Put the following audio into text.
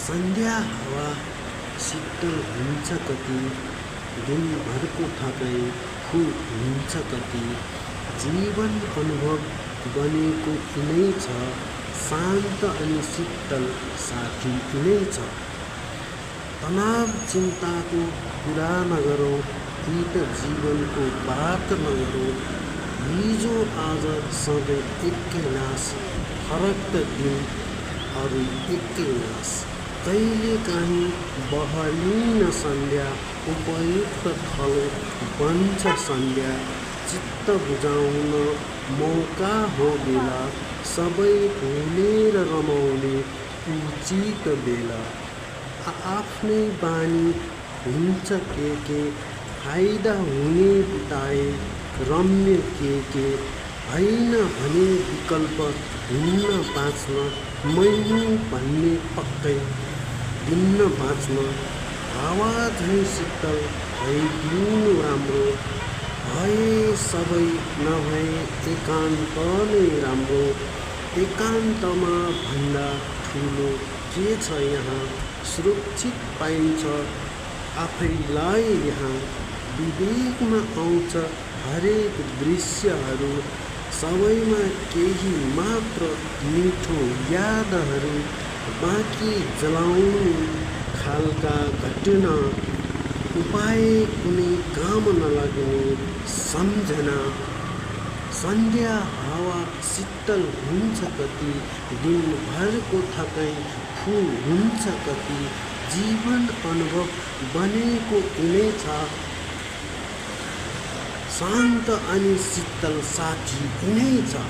सन्ध्या हावा शीतल हुन्छ कति, दिनभरको थकाइ फुल हुन्छ कति। जीवन अनुभव बनेको यिनै छ, शान्त अनि शीतल साथी यिनै छ। तनाव चिन्ताको कुरा नगरौँ, यी त जीवनको बात नगरौँ। हिजो आज सधैँ एकै नाश, फरक त दिन अरू एकै नाश। कहिले काहीँ बहलिन सन्ध्या, उपयुक्त थलो बन्छ सन्ध्या। चित्त बुझाउन मौका हो बेला, सबै भुलेर रमाउने उचित बेला। आफ्नै बानी हुन्छ के फाइदा हुने बिताए रम्य के होइन भने विकल्प हुन्न बाँच्न। मैनु भन्ने पक्कै दिन्न बाँच्न। हावा झैँ शीतल भइदिनु राम्रो, भए सबै नभए एकान्त नै राम्रो। एकान्तमा भन्दा ठुलो के छ यहाँ, सुरक्षित पाइन्छ आफैलाई यहाँ। विवेकमा आउँछ हरेक दृश्यहरू, सबैमा केही मात्र मिठो यादहरू। बाँकी जलाउने खालका घटना, उपाय कुनै काम नलाग्ने सम्झना। सन्ध्या हावा शीतल हुन्छ कति, दिनभरको थकाइ फुल हुन्छ कति। जीवन अनुभव बनेको यिनै छ, शान्त अनि शीतल साथी यिनै छ।